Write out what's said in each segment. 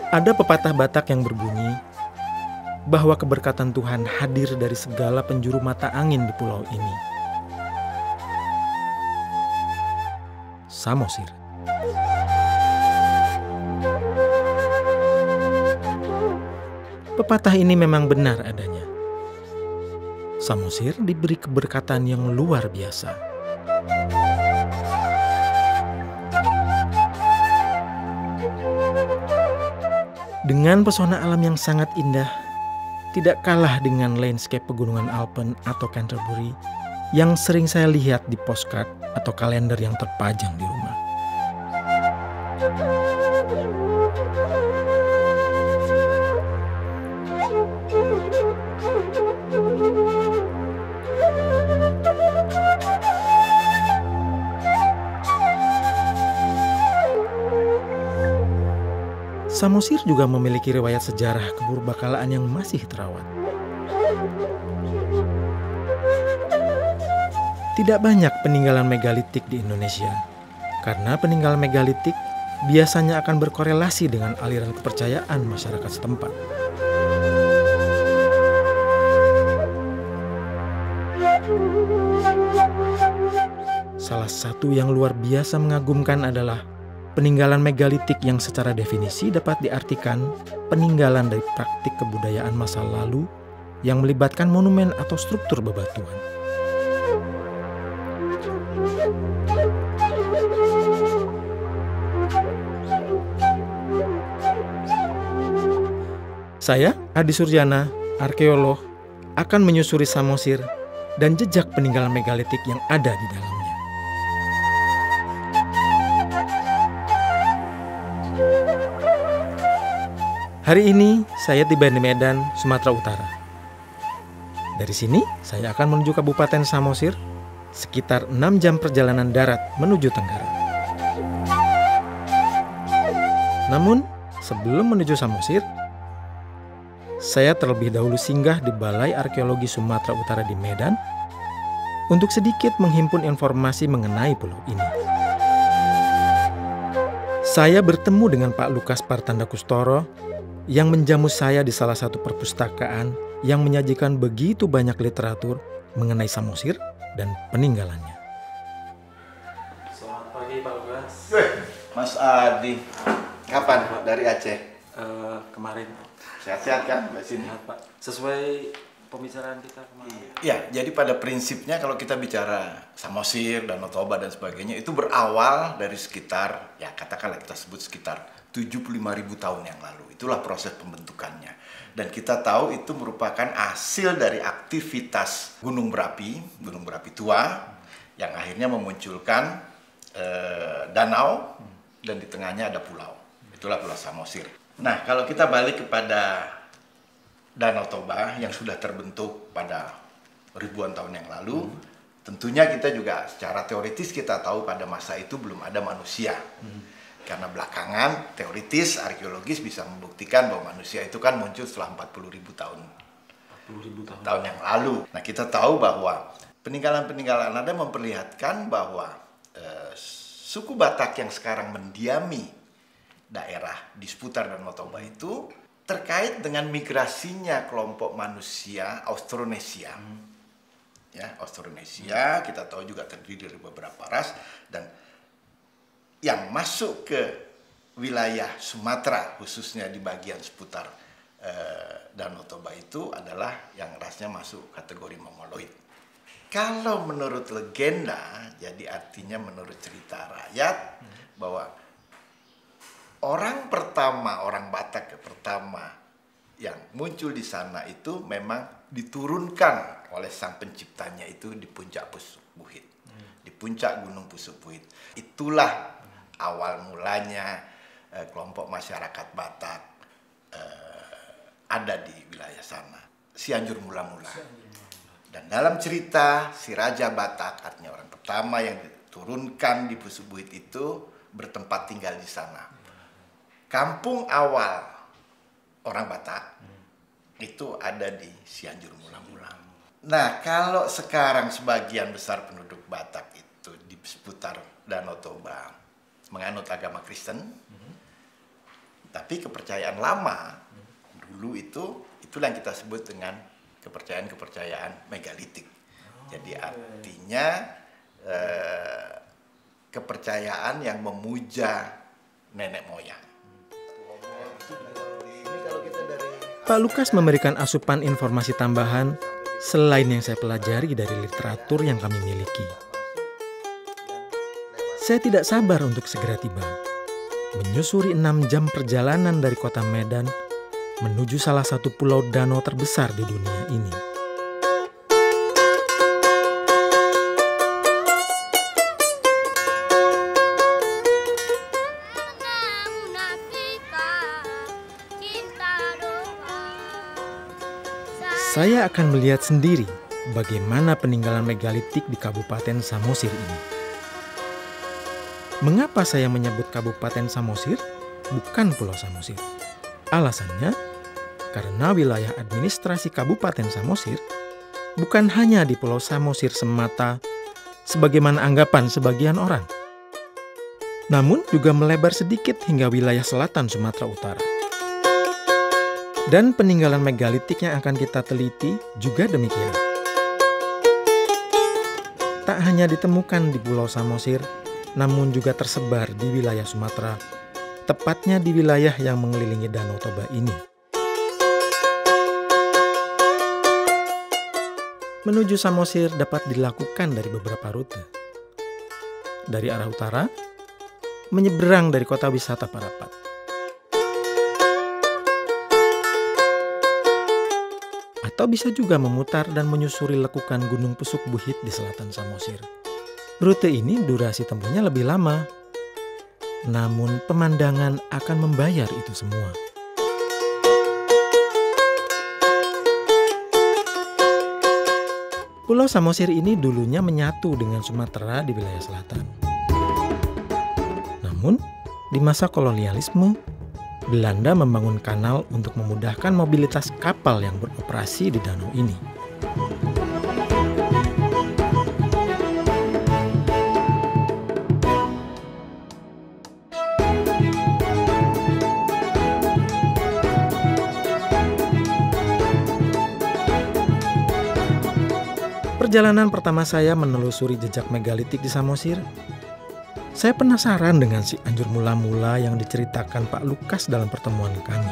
Ada pepatah Batak yang berbunyi bahwa keberkatan Tuhan hadir dari segala penjuru mata angin di pulau ini. Samosir. Pepatah ini memang benar adanya. Samosir diberi keberkatan yang luar biasa. Dengan pesona alam yang sangat indah, tidak kalah dengan landscape pegunungan Alpen atau Canterbury yang sering saya lihat di postcard atau kalender yang terpajang di rumah. Samosir juga memiliki riwayat sejarah kepurbakalaan yang masih terawat. Tidak banyak peninggalan megalitik di Indonesia, karena peninggalan megalitik biasanya akan berkorelasi dengan aliran kepercayaan masyarakat setempat. Salah satu yang luar biasa mengagumkan adalah peninggalan megalitik yang secara definisi dapat diartikan peninggalan dari praktik kebudayaan masa lalu yang melibatkan monumen atau struktur bebatuan. Saya, Adi Surjana, arkeolog, akan menyusuri Samosir dan jejak peninggalan megalitik yang ada di dalamnya. Hari ini saya tiba di Medan, Sumatera Utara. Dari sini saya akan menuju Kabupaten Samosir, sekitar 6 jam perjalanan darat menuju tenggara. Namun sebelum menuju Samosir, saya terlebih dahulu singgah di Balai Arkeologi Sumatera Utara di Medan untuk sedikit menghimpun informasi mengenai pulau ini. Saya bertemu dengan Pak Lukas Partanda Kustoro yang menjamu saya di salah satu perpustakaan yang menyajikan begitu banyak literatur mengenai Samosir dan peninggalannya. Selamat pagi Pak Lukas. Mas Adi, kapan dari Aceh? Kemarin. Sehat-sehat kan Mbak Sini? Sehat Pak. Sesuai pembicaraan kita kemarin. Ya, jadi pada prinsipnya kalau kita bicara Samosir, Danau Toba dan sebagainya itu berawal dari sekitar, ya katakanlah kita sebut sekitar 75.000 tahun yang lalu. Itulah proses pembentukannya. Dan kita tahu itu merupakan hasil dari aktivitas gunung berapi tua yang akhirnya memunculkan danau dan di tengahnya ada pulau. Itulah Pulau Samosir. Nah, kalau kita balik kepada Danau Toba yang sudah terbentuk pada ribuan tahun yang lalu, tentunya kita juga secara teoritis kita tahu pada masa itu belum ada manusia. Karena belakangan teoritis, arkeologis bisa membuktikan bahwa manusia itu kan muncul setelah 40.000 tahun. 40.000 tahun yang lalu. Nah, kita tahu bahwa peninggalan-peninggalan ada memperlihatkan bahwa suku Batak yang sekarang mendiami daerah di seputar Danau Toba itu terkait dengan migrasinya kelompok manusia Austronesia. Ya, Austronesia kita tahu juga terdiri dari beberapa ras dan yang masuk ke wilayah Sumatera, khususnya di bagian seputar Danau Toba itu adalah yang rasnya masuk kategori Mongoloid. Kalau menurut legenda, jadi artinya menurut cerita rakyat, bahwa orang Batak pertama yang muncul di sana itu memang diturunkan oleh sang penciptanya itu di puncak Pusuk Buhit, di puncak Gunung Pusuk Buhit. Itulah awal mulanya kelompok masyarakat Batak ada di wilayah sana, Cianjur mula-mula. Dan dalam cerita si Raja Batak, artinya orang pertama yang diturunkan di Pusuk Buhit itu bertempat tinggal di sana. Kampung awal orang Batak itu ada di Cianjur mula-mula. Nah, kalau sekarang sebagian besar penduduk Batak itu di seputar Danau Toba menganut agama Kristen, tapi kepercayaan lama dulu itulah yang kita sebut dengan kepercayaan megalitik. Jadi artinya kepercayaan yang memuja nenek moyang. Pak Lukas memberikan asupan informasi tambahan selain yang saya pelajari dari literatur yang kami miliki. Saya tidak sabar untuk segera tiba, menyusuri 6 jam perjalanan dari kota Medan menuju salah satu pulau danau terbesar di dunia ini. Saya akan melihat sendiri bagaimana peninggalan megalitik di Kabupaten Samosir ini. Mengapa saya menyebut Kabupaten Samosir, bukan Pulau Samosir? Alasannya, karena wilayah administrasi Kabupaten Samosir bukan hanya di Pulau Samosir semata, sebagaimana anggapan sebagian orang, namun juga melebar sedikit hingga wilayah selatan Sumatera Utara. Dan peninggalan megalitik yang akan kita teliti juga demikian. Tak hanya ditemukan di Pulau Samosir, namun juga tersebar di wilayah Sumatera, tepatnya di wilayah yang mengelilingi Danau Toba ini. Menuju Samosir dapat dilakukan dari beberapa rute. Dari arah utara, menyeberang dari kota wisata Parapat. Atau bisa juga memutar dan menyusuri lekukan Gunung Pusuk Buhit di selatan Samosir. Rute ini durasi tempuhnya lebih lama, namun pemandangan akan membayar itu semua. Pulau Samosir ini dulunya menyatu dengan Sumatera di wilayah selatan. Namun, di masa kolonialisme, Belanda membangun kanal untuk memudahkan mobilitas kapal yang beroperasi di danau ini. Perjalanan pertama saya menelusuri jejak megalitik di Samosir. Saya penasaran dengan Cianjur mula-mula yang diceritakan Pak Lukas dalam pertemuan kami.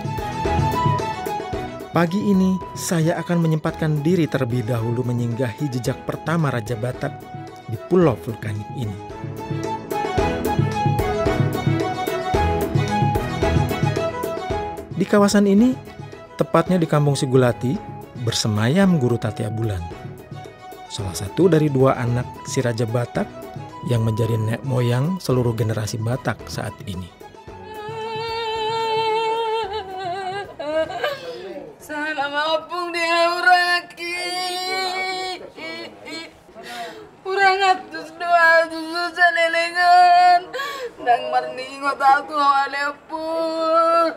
Pagi ini, saya akan menyempatkan diri terlebih dahulu menyinggahi jejak pertama Raja Batak di pulau vulkanik ini. Di kawasan ini, tepatnya di Kampung Sigulati, bersemayam Guru Tatia Bulan, salah satu dari 2 anak si Raja Batak yang menjadi nenek moyang seluruh generasi Batak saat ini. Sana maupun dia uraki. Urang atus doa susu salelengan. Nang marningot aku alepun.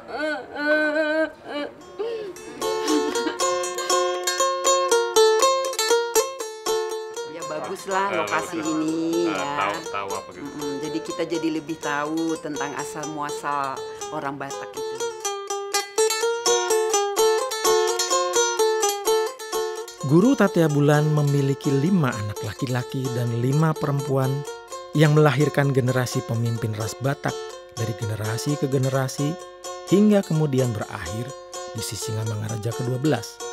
Baguslah lokasi ini ya. Tahu apa gitu. Jadi kita jadi lebih tahu tentang asal muasal orang Batak itu. Guru Tatia Bulan memiliki 5 anak laki-laki dan 5 perempuan yang melahirkan generasi pemimpin ras Batak dari generasi ke generasi hingga kemudian berakhir di Sisingamangaraja ke-12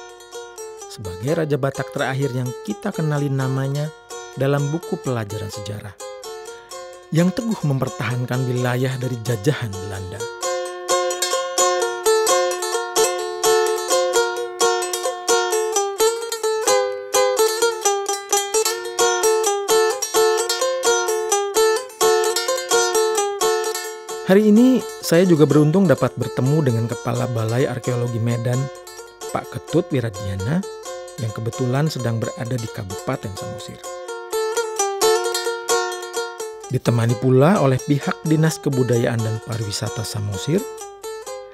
sebagai Raja Batak terakhir yang kita kenali namanya dalam buku pelajaran sejarah, yang teguh mempertahankan wilayah dari jajahan Belanda. Hari ini saya juga beruntung dapat bertemu dengan Kepala Balai Arkeologi Medan, Pak Ketut Wiradiana, yang kebetulan sedang berada di Kabupaten Samosir. Ditemani pula oleh pihak Dinas Kebudayaan dan Pariwisata Samosir,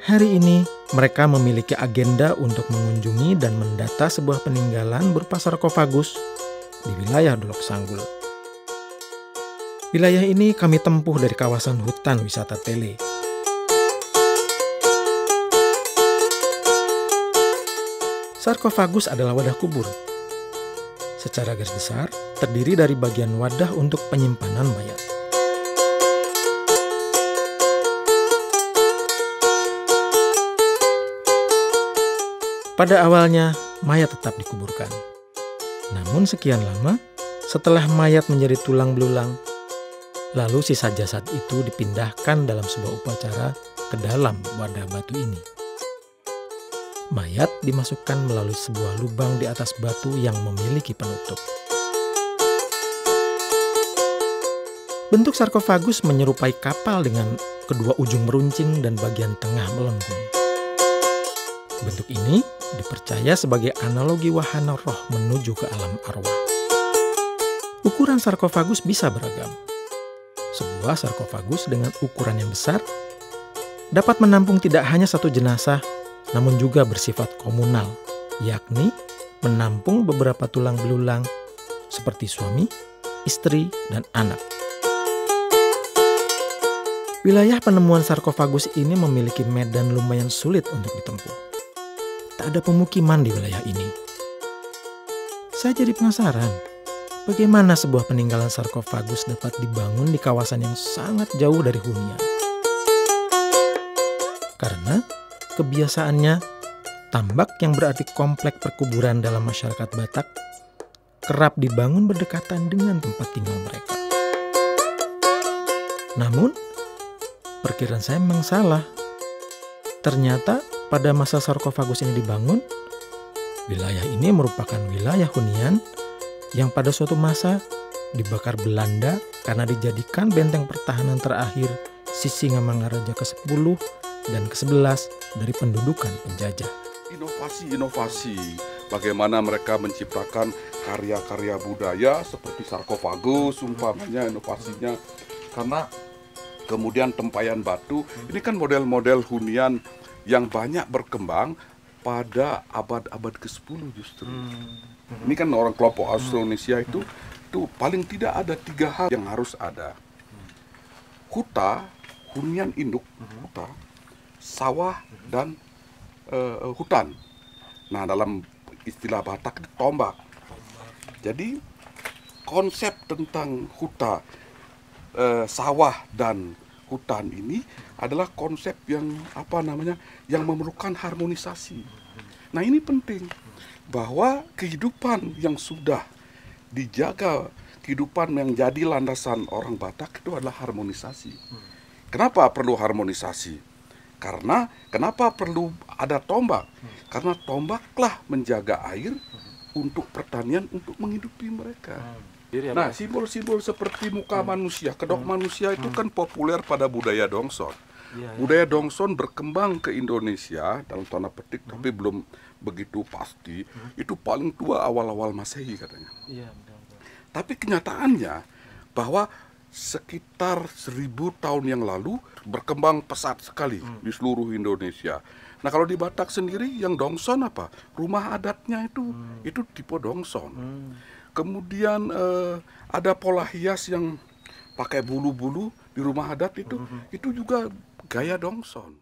hari ini mereka memiliki agenda untuk mengunjungi dan mendata sebuah peninggalan berupa sarkofagus di wilayah Dolok Sanggul. Wilayah ini kami tempuh dari kawasan hutan wisata Tele. Sarkofagus adalah wadah kubur. Secara garis besar, terdiri dari bagian wadah untuk penyimpanan mayat. Pada awalnya, mayat tetap dikuburkan. Namun sekian lama, setelah mayat menjadi tulang belulang, lalu sisa jasad itu dipindahkan dalam sebuah upacara ke dalam wadah batu ini. Mayat dimasukkan melalui sebuah lubang di atas batu yang memiliki penutup. Bentuk sarkofagus menyerupai kapal dengan kedua ujung meruncing dan bagian tengah melengkung. Bentuk ini dipercaya sebagai analogi wahana roh menuju ke alam arwah. Ukuran sarkofagus bisa beragam. Sebuah sarkofagus dengan ukuran yang besar dapat menampung tidak hanya satu jenazah, namun juga bersifat komunal, yakni menampung beberapa tulang belulang seperti suami, istri, dan anak. Wilayah penemuan sarkofagus ini memiliki medan lumayan sulit untuk ditempuh. Tak ada pemukiman di wilayah ini. Saya jadi penasaran, bagaimana sebuah peninggalan sarkofagus dapat dibangun di kawasan yang sangat jauh dari hunian? Karena kebiasaannya, tambak yang berarti komplek perkuburan dalam masyarakat Batak kerap dibangun berdekatan dengan tempat tinggal mereka. Namun, perkiraan saya memang salah. Ternyata pada masa sarkofagus ini dibangun, wilayah ini merupakan wilayah hunian yang pada suatu masa dibakar Belanda karena dijadikan benteng pertahanan terakhir Sisingamangaraja ke-10 dan ke-11 dari pendudukan penjajah. Inovasi-inovasi, bagaimana mereka menciptakan karya-karya budaya seperti sarkofagus, umpamanya inovasinya. Karena kemudian tempayan batu, ini kan model-model hunian yang banyak berkembang pada abad-abad ke-10 justru. Ini kan orang kelompok Austronesia itu paling tidak ada 3 hal yang harus ada. Huta, hunian induk, huta, sawah, dan hutan. Nah, dalam istilah Batak itu tombak. Jadi konsep tentang huta, sawah dan hutan ini adalah konsep yang yang memerlukan harmonisasi. Nah, ini penting bahwa kehidupan yang sudah dijaga, kehidupan yang jadi landasan orang Batak itu adalah harmonisasi. Kenapa perlu harmonisasi? Karena kenapa perlu ada tombak? Karena tombaklah menjaga air untuk pertanian, untuk menghidupi mereka. Nah, simbol-simbol seperti muka manusia, kedok manusia itu kan populer pada budaya Dongson. Budaya Dongson berkembang ke Indonesia dalam tanda petik, tapi belum begitu pasti. Itu paling tua awal-awal Masehi katanya. Tapi kenyataannya bahwa sekitar 1000 tahun yang lalu berkembang pesat sekali di seluruh Indonesia. Nah, kalau di Batak sendiri yang Dongson apa? Rumah adatnya itu tipe Dongson. Kemudian ada pola hias yang pakai bulu-bulu di rumah adat itu juga gaya Dongson.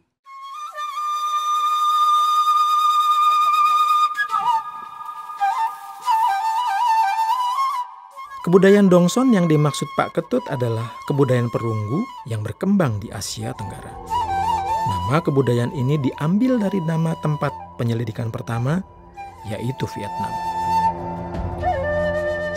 Kebudayaan Dongson yang dimaksud Pak Ketut adalah kebudayaan perunggu yang berkembang di Asia Tenggara. Nama kebudayaan ini diambil dari nama tempat penyelidikan pertama, yaitu Vietnam.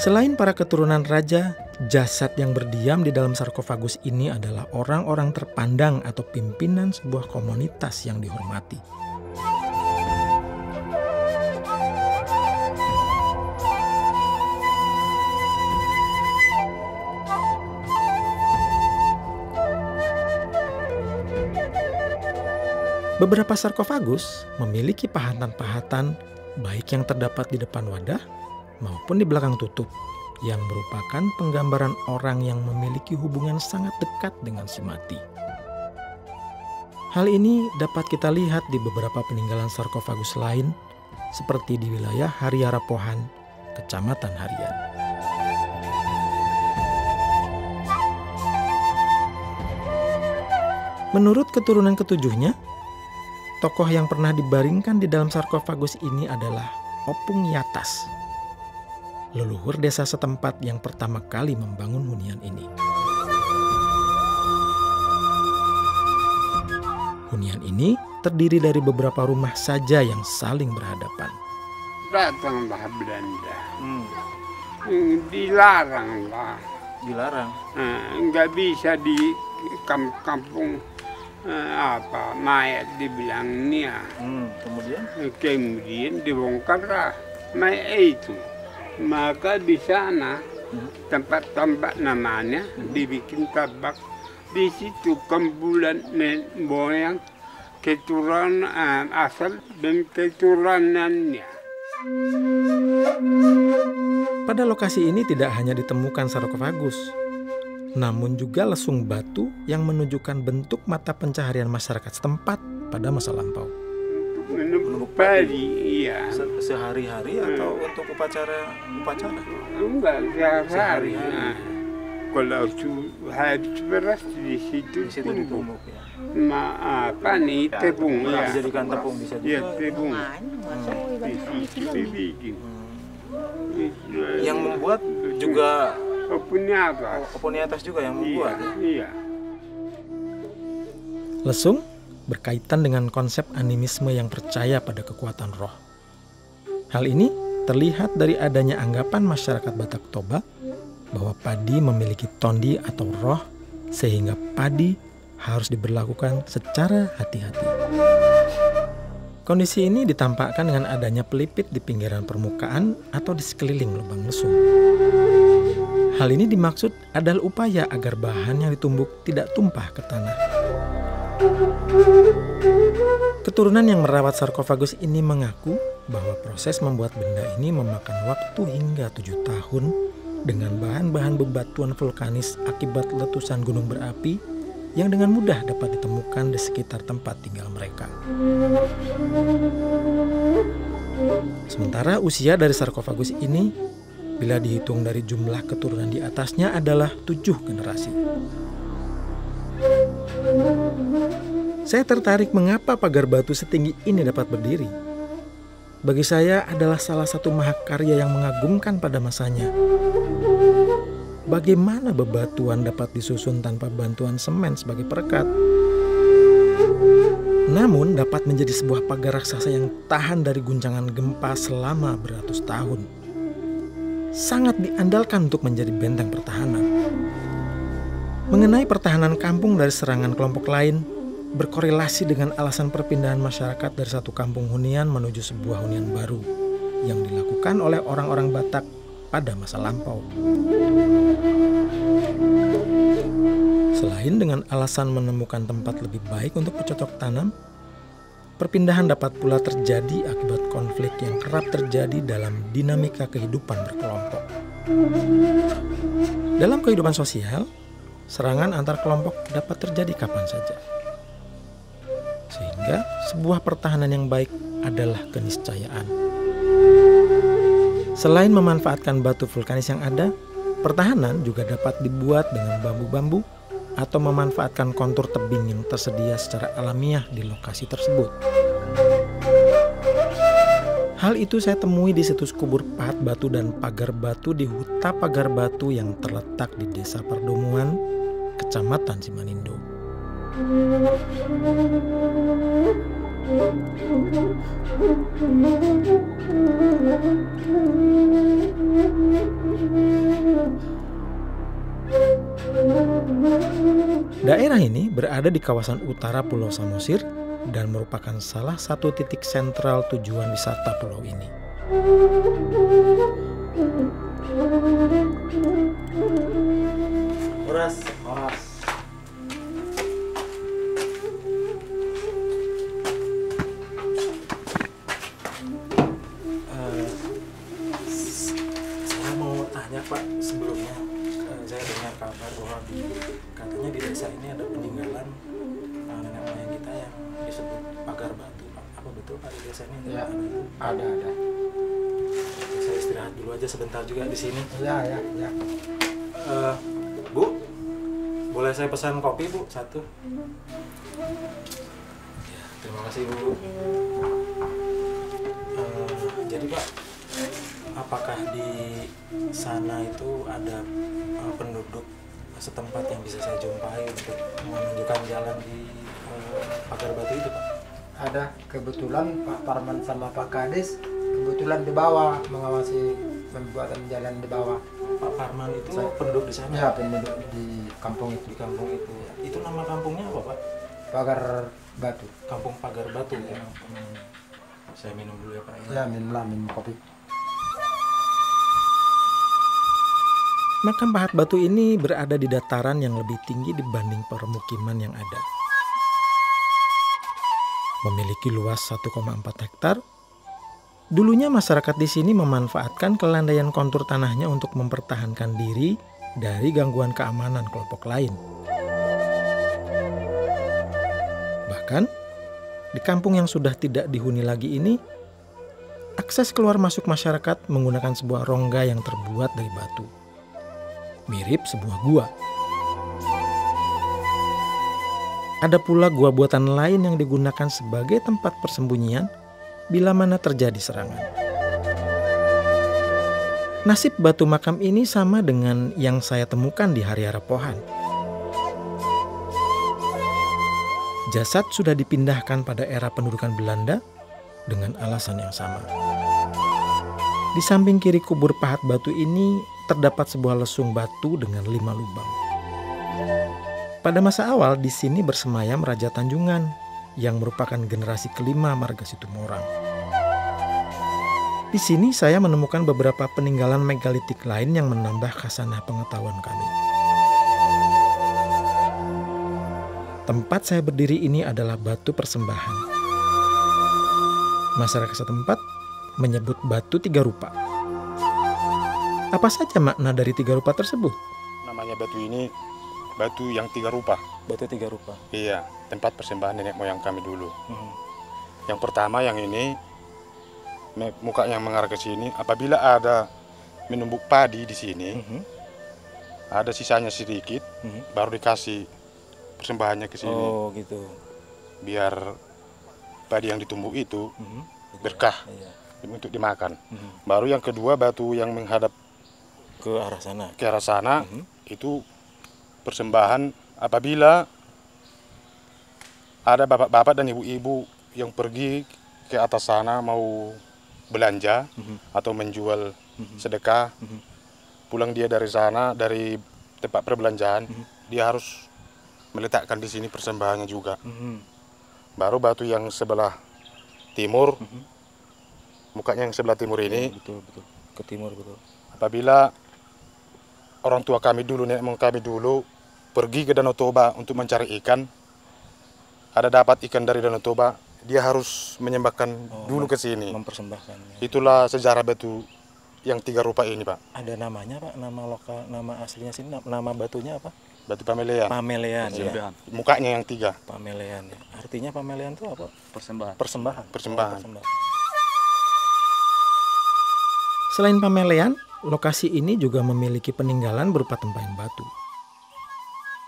Selain para keturunan raja, jasad yang berdiam di dalam sarkofagus ini adalah orang-orang terpandang atau pimpinan sebuah komunitas yang dihormati. Beberapa sarkofagus memiliki pahatan-pahatan baik yang terdapat di depan wadah maupun di belakang tutup yang merupakan penggambaran orang yang memiliki hubungan sangat dekat dengan si mati. Hal ini dapat kita lihat di beberapa peninggalan sarkofagus lain seperti di wilayah Hariara Pohan, Kecamatan Harian. Menurut keturunan ketujuhnya, tokoh yang pernah dibaringkan di dalam sarkofagus ini adalah Opung Yatas, leluhur desa setempat yang pertama kali membangun hunian ini. Hunian ini terdiri dari beberapa rumah saja yang saling berhadapan. Datanglah Belanda. Dilaranglah. Dilarang. Nggak bisa di kampung mayat dibilang nia. Kemudian dibongkarlah mayat itu. Maka di sana tempat namanya dibikin tabak. Di situ kumpulan moyang keturunan asal dan keturunannya. Pada lokasi ini tidak hanya ditemukan sarkofagus, namun juga lesung batu yang menunjukkan bentuk mata pencaharian masyarakat setempat pada masa lampau. Menunggu padi, iya. Sehari-hari atau untuk upacara? Enggak, sehari-hari. Kalau habis beras di situ ditumbuk ya. Tepung ya. Dijadikan tepung bisa Iya, tepung. Dibikin. Yang membuat juga Opuniatas juga yang membuat. Iya. Lesung berkaitan dengan konsep animisme yang percaya pada kekuatan roh. Hal ini terlihat dari adanya anggapan masyarakat Batak Toba bahwa padi memiliki tondi atau roh sehingga padi harus diberlakukan secara hati-hati. Kondisi ini ditampakkan dengan adanya pelipit di pinggiran permukaan atau di sekeliling lubang lesung. Hal ini dimaksud adalah upaya agar bahan yang ditumbuk tidak tumpah ke tanah. Keturunan yang merawat sarkofagus ini mengaku bahwa proses membuat benda ini memakan waktu hingga 7 tahun dengan bahan-bahan bebatuan vulkanis akibat letusan gunung berapi yang dengan mudah dapat ditemukan di sekitar tempat tinggal mereka. Sementara usia dari sarkofagus ini, bila dihitung dari jumlah keturunan di atasnya adalah 7 generasi. Saya tertarik mengapa pagar batu setinggi ini dapat berdiri. Bagi saya adalah salah satu mahakarya yang mengagumkan pada masanya. Bagaimana bebatuan dapat disusun tanpa bantuan semen sebagai perekat, namun dapat menjadi sebuah pagar raksasa yang tahan dari guncangan gempa selama beratus tahun. Sangat diandalkan untuk menjadi benteng pertahanan. Mengenai pertahanan kampung dari serangan kelompok lain, berkorelasi dengan alasan perpindahan masyarakat dari satu kampung hunian menuju sebuah hunian baru yang dilakukan oleh orang-orang Batak pada masa lampau. Selain dengan alasan menemukan tempat lebih baik untuk bercocok tanam, perpindahan dapat pula terjadi akibat konflik yang kerap terjadi dalam dinamika kehidupan berkelompok. Dalam kehidupan sosial, serangan antar kelompok dapat terjadi kapan saja. Sehingga sebuah pertahanan yang baik adalah keniscayaan. Selain memanfaatkan batu vulkanis yang ada, pertahanan juga dapat dibuat dengan bambu-bambu atau memanfaatkan kontur tebing yang tersedia secara alamiah di lokasi tersebut. Hal itu saya temui di situs kubur pahat batu dan pagar batu di Huta Pagar Batu yang terletak di Desa Perdomuan, Kecamatan Simanindo. Daerah ini berada di kawasan utara Pulau Samosir dan merupakan salah satu titik sentral tujuan wisata pulau ini. Horas. Saya mau tanya Pak, sebelumnya saya dengar kabar bahwa katanya di desa ini ada peninggalan nenek moyang kita yang disebut pagar batu, Pak. Apa betul Pak di desa ini? Ya, ada. Saya istirahat dulu aja sebentar juga di sini. Ya. Bu, boleh saya pesan kopi Bu, satu? Ya, terima kasih Bu. Jadi Pak, apakah di sana itu ada penduduk setempat yang bisa saya jumpai untuk menunjukkan jalan di pagar batu itu Pak? Ada, kebetulan Pak Parman sama Pak Kades kebetulan di bawah mengawasi pembuatan jalan di bawah. Pak Parman itu penduduk di sana? Ya, penduduk di kampung itu. Di kampung itu. Itu nama kampungnya apa Pak? Pagar Batu. Kampung Pagar Batu ya. Saya minum dulu ya Pak. Ya, minum kopi. Makam pahat batu ini berada di dataran yang lebih tinggi dibanding permukiman yang ada. Memiliki luas 1,4 hektar. Dulunya masyarakat di sini memanfaatkan kelandaian kontur tanahnya untuk mempertahankan diri dari gangguan keamanan kelompok lain. Bahkan, di kampung yang sudah tidak dihuni lagi ini, akses keluar masuk masyarakat menggunakan sebuah rongga yang terbuat dari batu. Mirip sebuah gua. Ada pula gua buatan lain yang digunakan sebagai tempat persembunyian bila mana terjadi serangan. Nasib batu makam ini sama dengan yang saya temukan di Hariara Pohan. Jasad sudah dipindahkan pada era pendudukan Belanda dengan alasan yang sama. Di samping kiri kubur pahat batu ini terdapat sebuah lesung batu dengan 5 lubang. Pada masa awal di sini bersemayam Raja Tanjungan yang merupakan generasi kelima marga Situmorang. Di sini saya menemukan beberapa peninggalan megalitik lain yang menambah khasanah pengetahuan kami. Tempat saya berdiri ini adalah batu persembahan. Masyarakat setempat menyebut batu 3 rupa. Apa saja makna dari 3 rupa tersebut? Namanya batu ini batu yang 3 rupa. Batu 3 rupa. Iya, tempat persembahan nenek moyang kami dulu. Yang pertama yang ini muka yang mengarah ke sini. Apabila ada menumbuk padi di sini, ada sisanya sedikit, baru dikasih persembahannya ke sini. Oh gitu. Biar padi yang ditumbuk itu berkah untuk dimakan. Baru yang kedua batu yang menghadap ke arah sana. Ke arah sana itu persembahan apabila ada bapak-bapak dan ibu-ibu yang pergi ke atas sana mau belanja atau menjual sedekah, pulang dia dari sana, dari tempat perbelanjaan, dia harus meletakkan di sini persembahannya juga. Baru batu yang sebelah timur, mukanya yang sebelah timur ini, betul, ke timur betul. Apabila orang tua kami dulu, nenek moyang kami dulu pergi ke Danau Toba untuk mencari ikan, ada dapat ikan dari Danau Toba, dia harus menyembahkan dulu ke sini. Mempersembahkannya. Itulah sejarah batu yang 3 rupa ini, Pak. Ada namanya Pak, nama lokal, nama aslinya sini, nama batunya apa? Batu Pamelean. Pamelean ya. Mukanya yang 3. Pamelean ya. Artinya Pamelean itu apa? Persembahan. Persembahan. Persembahan. Selain Pamelean, lokasi ini juga memiliki peninggalan berupa tempayan batu.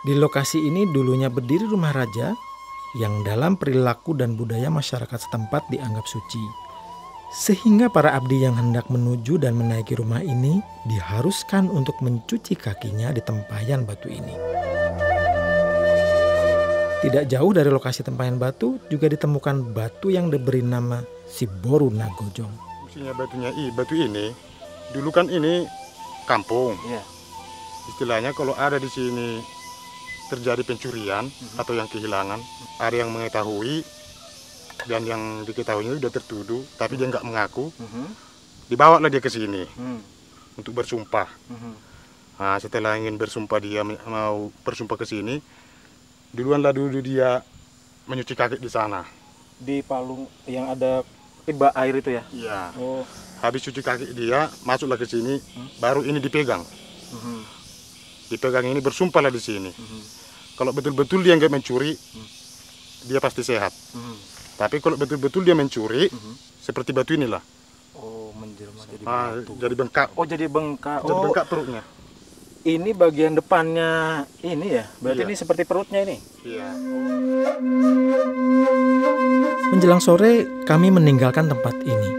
Di lokasi ini dulunya berdiri rumah raja yang dalam perilaku dan budaya masyarakat setempat dianggap suci. Sehingga para abdi yang hendak menuju dan menaiki rumah ini diharuskan untuk mencuci kakinya di tempayan batu ini. Tidak jauh dari lokasi tempayan batu juga ditemukan batu yang diberi nama Siboru Nagojong. Fungsinya batu ini, dulu kan ini kampung. Iya. Istilahnya kalau ada di sini terjadi pencurian atau yang kehilangan, ada yang mengetahui dan yang diketahuinya sudah tertuduh, tapi dia nggak mengaku, dibawalah dia ke sini untuk bersumpah. Nah, setelah ingin bersumpah dia mau bersumpah ke sini, dulu dia menyuci kaki di sana. Di palung yang ada tiba air itu ya? Iya. Oh. Habis cuci kaki dia, masuklah ke sini, baru ini dipegang. Dipegang ini bersumpahlah di sini. Kalau betul-betul dia nggak mencuri, dia pasti sehat. Tapi kalau betul-betul dia mencuri, seperti batu inilah. Oh, menjelma jadi batu. Jadi bengkak. Oh, jadi bengkak. Jadi bengkak perutnya. Ini bagian depannya ini ya? Berarti Iya. ini seperti perutnya ini? Iya. Menjelang sore, kami meninggalkan tempat ini.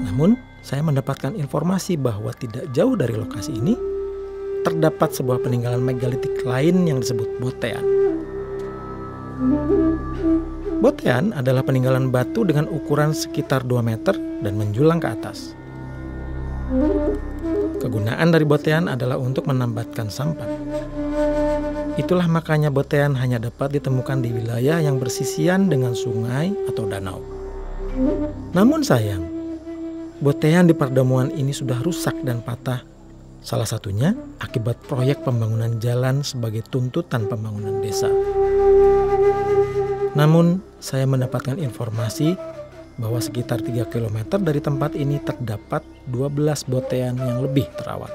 Namun, saya mendapatkan informasi bahwa tidak jauh dari lokasi ini, terdapat sebuah peninggalan megalitik lain yang disebut Botean. Botean adalah peninggalan batu dengan ukuran sekitar 2 meter dan menjulang ke atas. Kegunaan dari Botean adalah untuk menambatkan sampan. Itulah makanya Botean hanya dapat ditemukan di wilayah yang bersisian dengan sungai atau danau. Namun sayang, Botean di pertemuan ini sudah rusak dan patah. Salah satunya akibat proyek pembangunan jalan sebagai tuntutan pembangunan desa. Namun, saya mendapatkan informasi bahwa sekitar 3 km dari tempat ini terdapat 12 botean yang lebih terawat.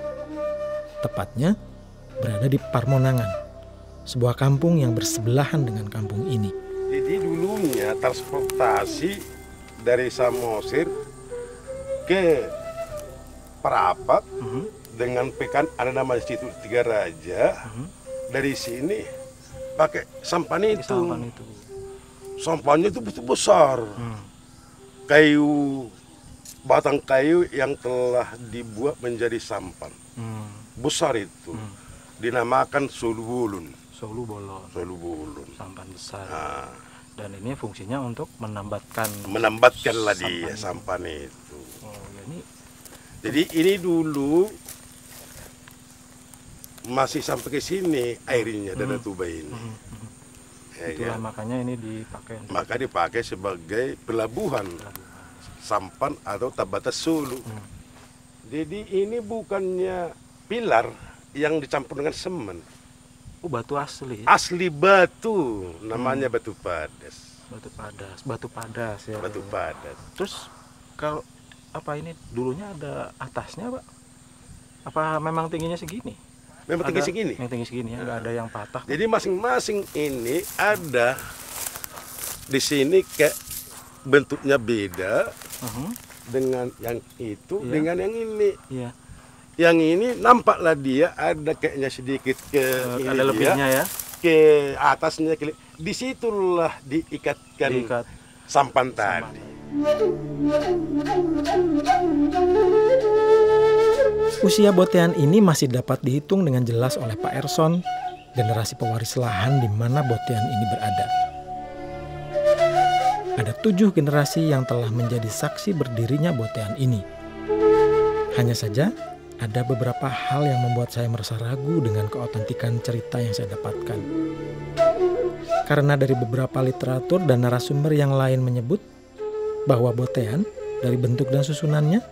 Tepatnya berada di Parmonangan, sebuah kampung yang bersebelahan dengan kampung ini. Jadi dulunya transportasi dari Samosir ke Parapat dengan pekan ada nama Situ Tiga Raja. Dari sini pakai sampan itu. Sampannya itu betul besar. Kayu, batang kayu yang telah dibuat menjadi sampan. Besar itu. Dinamakan Solubulun. Solubulun. Sampan besar. Dan ini fungsinya untuk menambatkanlah dia sampan itu. Oh, ya ini. Jadi ini dulu masih sampai ke sini airnya Danau Toba ini. Ya, itulah makanya ini dipakai. Maka dipakai sebagai pelabuhan sampan atau Tabatas Sulu. Jadi ini bukannya pilar yang dicampur dengan semen. Oh, batu asli. Asli batu, namanya batu padas. Batu padas ya. Batu padas. Terus kalau apa ini dulunya ada atasnya, Pak? Apa memang tingginya segini? Memang tinggi segini. Yang tinggi segini ya, nggak ada yang patah. Jadi masing-masing ini ada di sini kayak bentuknya beda dengan yang itu dengan yang ini. Iya. Yang ini nampaklah dia ada kayaknya sedikit ke ada lebihnya ya. Ke atasnya disitulah diikat sampan tadi. Usia Botean ini masih dapat dihitung dengan jelas oleh Pak Erson, generasi pewaris lahan di mana Botean ini berada. Ada 7 generasi yang telah menjadi saksi berdirinya Botean ini. Hanya saja, ada beberapa hal yang membuat saya merasa ragu dengan keautentikan cerita yang saya dapatkan. Karena dari beberapa literatur dan narasumber yang lain menyebut bahwa Botean dari bentuk dan susunannya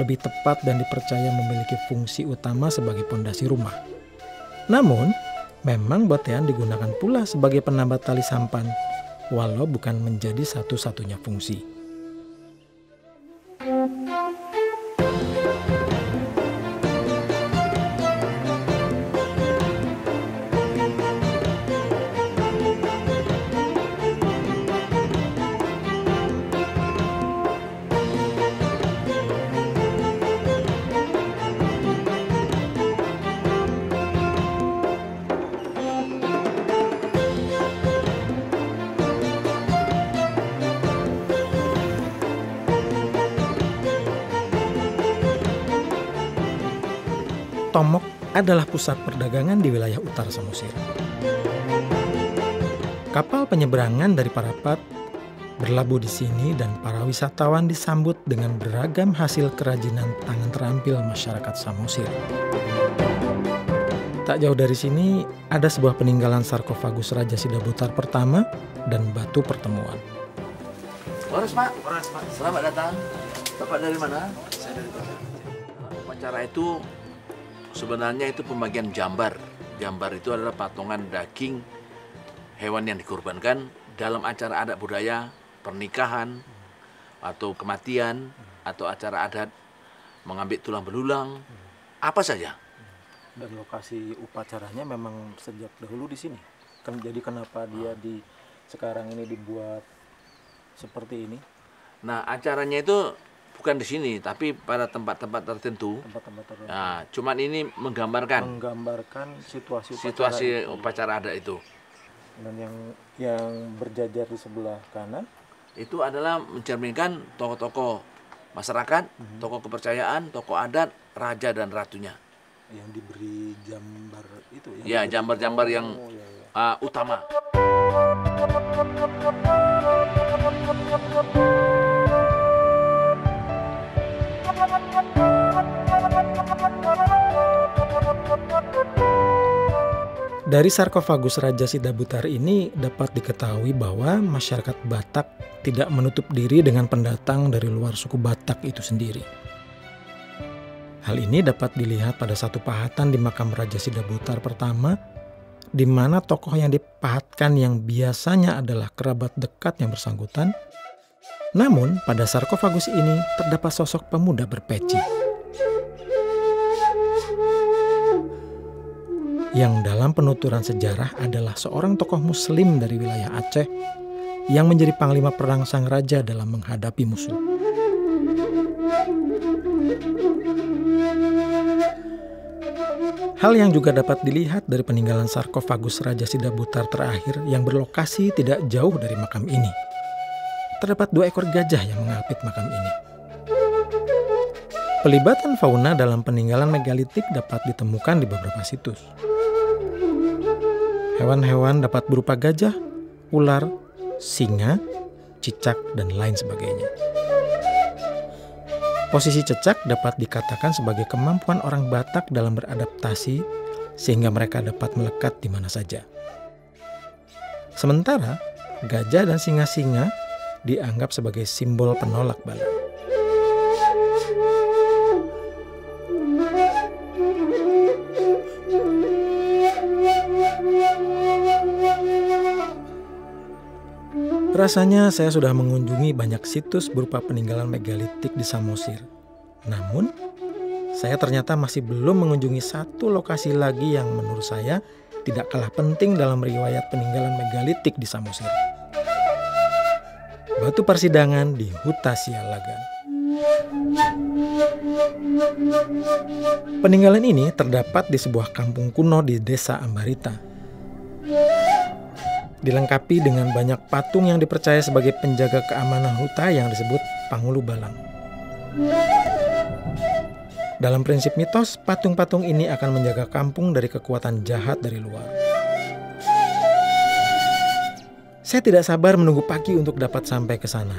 lebih tepat dan dipercaya memiliki fungsi utama sebagai pondasi rumah. Namun, memang Botean digunakan pula sebagai penambat tali sampan, walau bukan menjadi satu-satunya fungsi. Tomok adalah pusat perdagangan di wilayah utara Samosir. Kapal penyeberangan dari Parapat berlabuh di sini dan para wisatawan disambut dengan beragam hasil kerajinan tangan terampil masyarakat Samosir. Tak jauh dari sini ada sebuah peninggalan sarkofagus Raja Sidabutar pertama dan batu pertemuan. Horas Pak, selamat datang. Bapak dari mana? Saya dari Bapak. Upacara itu sebenarnya itu pembagian jambar. Jambar itu adalah patungan daging hewan yang dikorbankan dalam acara adat budaya, pernikahan, atau kematian, atau acara adat mengambil tulang belulang, apa saja. Dan lokasi upacaranya memang sejak dahulu di sini. Jadi kenapa dia sekarang ini dibuat seperti ini? Nah, acaranya itu bukan di sini, tapi pada tempat-tempat tertentu. Tempat-tempat tertentu. Nah, cuman ini menggambarkan situasi upacara adat itu. Dan yang berjajar di sebelah kanan itu adalah mencerminkan tokoh-tokoh masyarakat, tokoh kepercayaan, tokoh adat, raja dan ratunya. Yang diberi jambar itu ya? Ya, jambar-jambar yang utama. Dari sarkofagus Raja Sidabutar ini dapat diketahui bahwa masyarakat Batak tidak menutup diri dengan pendatang dari luar suku Batak itu sendiri. Hal ini dapat dilihat pada satu pahatan di makam Raja Sidabutar pertama, di mana tokoh yang dipahatkan yang biasanya adalah kerabat dekat yang bersangkutan. Namun pada sarkofagus ini terdapat sosok pemuda berpeci, yang dalam penuturan sejarah adalah seorang tokoh muslim dari wilayah Aceh yang menjadi panglima perang sang raja dalam menghadapi musuh. Hal yang juga dapat dilihat dari peninggalan sarkofagus Raja Sidabutar terakhir yang berlokasi tidak jauh dari makam ini. Terdapat 2 ekor gajah yang mengapit makam ini. Pelibatan fauna dalam peninggalan megalitik dapat ditemukan di beberapa situs. Hewan-hewan dapat berupa gajah, ular, singa, cicak, dan lain sebagainya. Posisi cecak dapat dikatakan sebagai kemampuan orang Batak dalam beradaptasi sehingga mereka dapat melekat di mana saja. Sementara gajah dan singa-singa dianggap sebagai simbol penolak bala. Rasanya saya sudah mengunjungi banyak situs berupa peninggalan megalitik di Samosir. Namun, saya ternyata masih belum mengunjungi satu lokasi lagi yang menurut saya tidak kalah penting dalam riwayat peninggalan megalitik di Samosir. Batu persidangan di Huta Sialagan. Peninggalan ini terdapat di sebuah kampung kuno di Desa Ambarita. Dilengkapi dengan banyak patung yang dipercaya sebagai penjaga keamanan huta yang disebut Pangulu Balang. Dalam prinsip mitos, patung-patung ini akan menjaga kampung dari kekuatan jahat dari luar. Saya tidak sabar menunggu pagi untuk dapat sampai ke sana.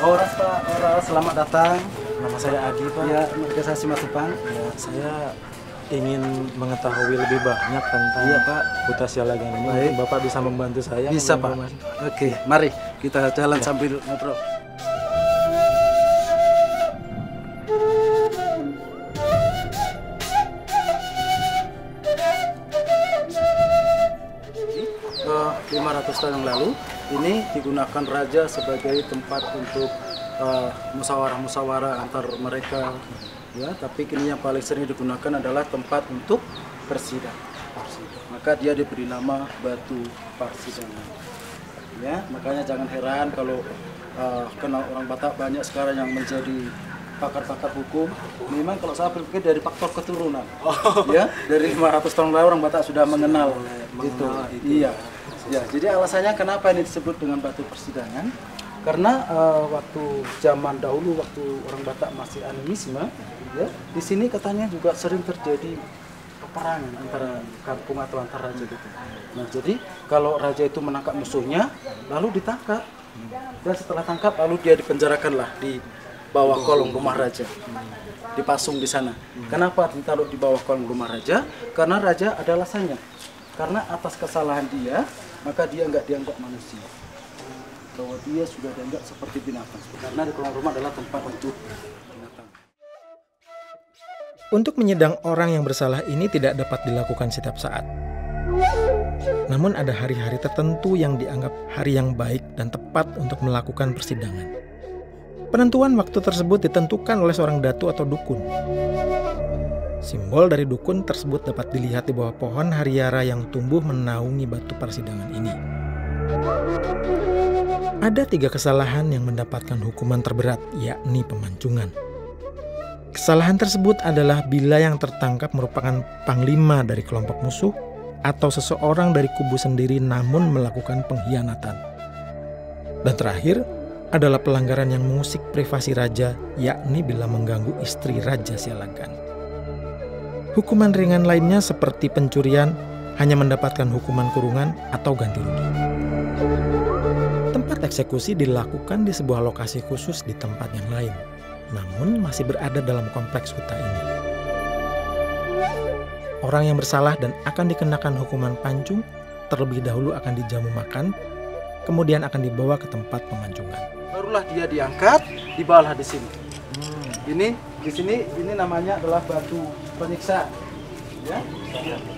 Horas Pak, Horas, selamat datang. Nama saya Adi Pak. Ya, saya Simatupang. Ya, saya ingin mengetahui lebih banyak tentang Pak. Huta Sialagan ini. Baik. Bapak bisa membantu saya? Bisa Pak. Oke, mari kita jalan sambil ngobrol. Ke 500 tahun yang lalu, ini digunakan raja sebagai tempat untuk musyawarah-musyawarah antar mereka ya, tapi kini yang paling sering digunakan adalah tempat untuk persidangan. Maka dia diberi nama batu persidangan. Ya, makanya jangan heran kalau kenal orang Batak banyak sekarang yang menjadi pakar-pakar hukum. Memang kalau saya berpikir dari faktor keturunan, ya, dari 500 tahun lalu orang Batak sudah mengenal itu. Iya, ya. Jadi alasannya kenapa ini disebut dengan batu persidangan? Karena waktu zaman dahulu, waktu orang Batak masih animisme, ya, di sini katanya juga sering terjadi peperangan antara kampung atau antar raja gitu. Nah, jadi kalau raja itu menangkap musuhnya, lalu ditangkap, dan setelah tangkap lalu dia dipenjarakanlah di bawah kolong rumah raja, dipasung di sana. Kenapa ditaruh di bawah kolong rumah raja? Karena raja ada alasannya. Karena atas kesalahan dia, maka dia nggak dianggap manusia. Bahwa dia sudah dianggap seperti binatang. Karena di kolong rumah adalah tempat untuk binatang. Untuk menyedang orang yang bersalah ini tidak dapat dilakukan setiap saat. Namun ada hari-hari tertentu yang dianggap hari yang baik dan tepat untuk melakukan persidangan. Penentuan waktu tersebut ditentukan oleh seorang datu atau dukun. Simbol dari dukun tersebut dapat dilihat di bawah pohon hariara yang tumbuh menaungi batu persidangan ini. Ada 3 kesalahan yang mendapatkan hukuman terberat, yakni pemancungan. Kesalahan tersebut adalah bila yang tertangkap merupakan panglima dari kelompok musuh atau seseorang dari kubu sendiri namun melakukan pengkhianatan. Dan terakhir adalah pelanggaran yang mengusik privasi raja, yakni bila mengganggu istri Raja Sialagan. Hukuman ringan lainnya seperti pencurian hanya mendapatkan hukuman kurungan atau ganti rugi. Tempat eksekusi dilakukan di sebuah lokasi khusus di tempat yang lain, namun masih berada dalam kompleks hutan ini. Orang yang bersalah dan akan dikenakan hukuman pancung terlebih dahulu akan dijamu makan, kemudian akan dibawa ke tempat pemancungan. Barulah dia diangkat, dibawalah di sini. Ini di sini ini namanya adalah batu penyiksa. Ya.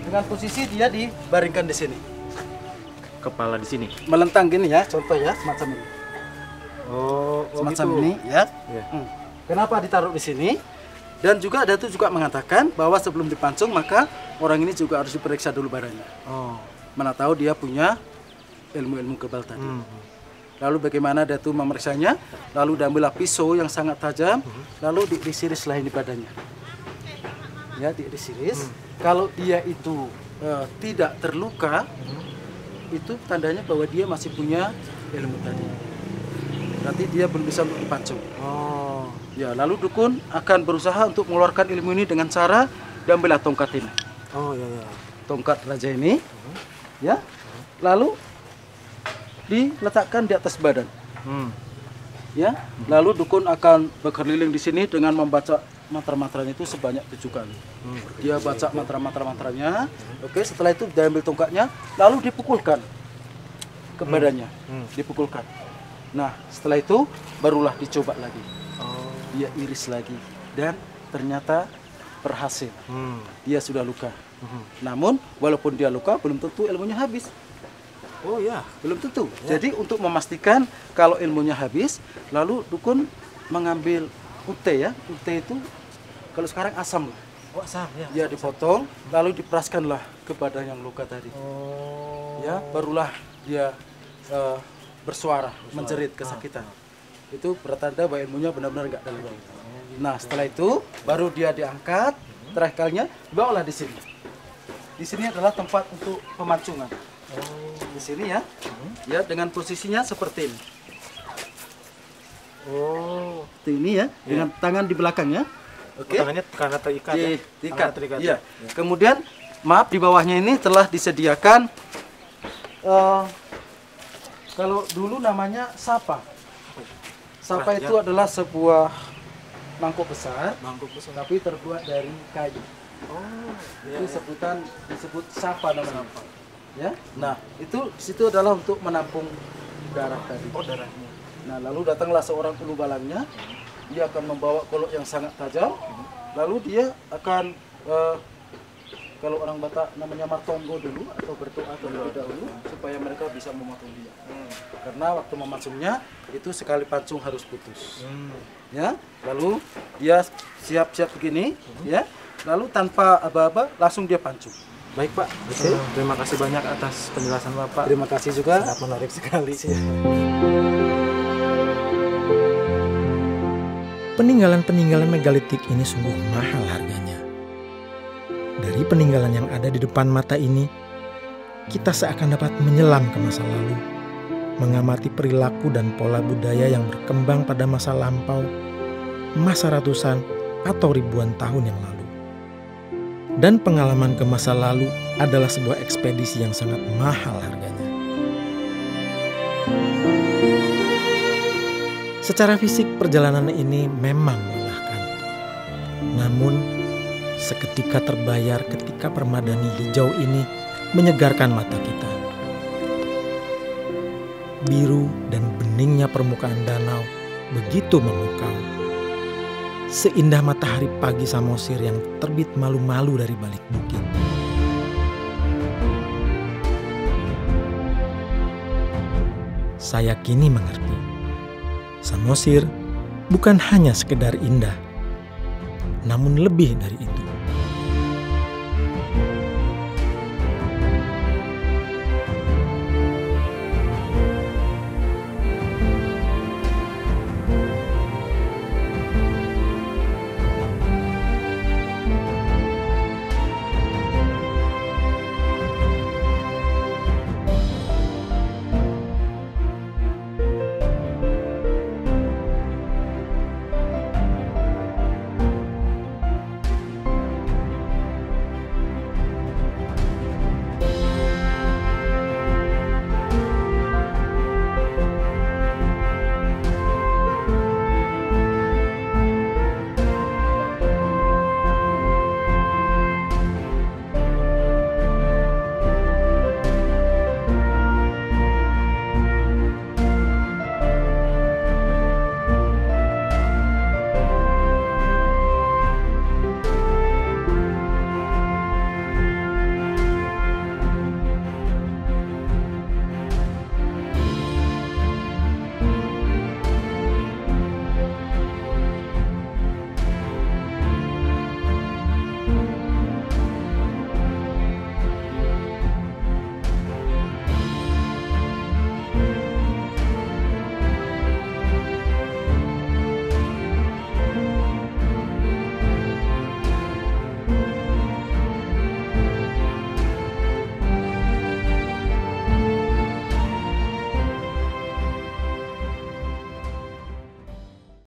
Dengan posisi dia dibaringkan di sini. Kepala di sini. Melentang gini ya, contoh ya, semacam ini. Semacam gitu. ini ya. Yeah. Kenapa ditaruh di sini? Dan juga Datu juga mengatakan bahwa sebelum dipancung maka orang ini juga harus diperiksa dulu badannya. Mana tahu dia punya ilmu-ilmu kebal tadi. Lalu bagaimana Datu memeriksanya? Lalu diambillah pisau yang sangat tajam, lalu diiris-irislah ini badannya. Ya, diiris-iris. Kalau dia itu tidak terluka, itu tandanya bahwa dia masih punya ilmu tadi. Berarti dia belum bisa untuk dipancung. Ya, lalu dukun akan berusaha untuk mengeluarkan ilmu ini dengan cara diambillah tongkat ini. Tongkat raja ini, ya. Lalu diletakkan di atas badan. Ya, lalu dukun akan berkeliling di sini dengan membaca mantra-mantranya itu sebanyak 7 kali. Dia baca mantra-mantranya. Oke, setelah itu diambil tongkatnya, lalu dipukulkan ke badannya. Dipukulkan. Nah, setelah itu barulah dicoba lagi. Dia iris lagi dan ternyata berhasil. Dia sudah luka. Namun walaupun dia luka belum tentu ilmunya habis. Belum tentu. Jadi untuk memastikan kalau ilmunya habis, lalu dukun mengambil ute ya. Ute itu kalau sekarang asam lah. Asam ya. Dia dipotong lalu diperaskanlah ke badan yang luka tadi. Ya, barulah dia bersuara, menjerit kesakitan. Itu bertanda bahwa ilmunya benar-benar enggak ada lagi. Nah, setelah itu baru dia diangkat, terakhir kalinya dibawalah di sini. Di sini adalah tempat untuk pemancungan. Di sini ya. Ya, dengan posisinya seperti ini. Seperti ini ya, dengan tangan di belakangnya. Oke. Tangannya karena terikat ya. Terikat. Ya. Kemudian maaf di bawahnya ini telah disediakan kalau dulu namanya sapa. Sapa itu adalah sebuah mangkuk besar, tapi terbuat dari kayu. Itu disebut sapa namanya. Ya. Nah, itu di situ adalah untuk menampung darah tadi. Darahnya. Nah, lalu datanglah seorang ulu balangnya. Dia akan membawa golok yang sangat tajam. Lalu dia akan kalau orang Batak namanya martonggo dulu atau berdoa terlebih dahulu supaya mereka bisa memotong dia. Karena waktu memancungnya itu sekali pancung harus putus. Ya, lalu dia siap-siap begini, ya. Lalu tanpa aba-aba langsung dia pancung. Baik Pak, terima kasih banyak atas penjelasan Bapak. Terima kasih juga. Sangat menarik sekali. Peninggalan-peninggalan megalitik ini sungguh mahal harganya. Dari peninggalan yang ada di depan mata ini, kita seakan dapat menyelam ke masa lalu, mengamati perilaku dan pola budaya yang berkembang pada masa lampau, masa ratusan atau ribuan tahun yang lalu. Dan pengalaman ke masa lalu adalah sebuah ekspedisi yang sangat mahal harganya. Secara fisik perjalanan ini memang melelahkan. Namun seketika terbayar ketika permadani hijau ini menyegarkan mata kita. Biru dan beningnya permukaan danau begitu memukau. Seindah matahari pagi Samosir yang terbit malu-malu dari balik bukit. Saya kini mengerti. Samosir bukan hanya sekedar indah, namun lebih dari itu.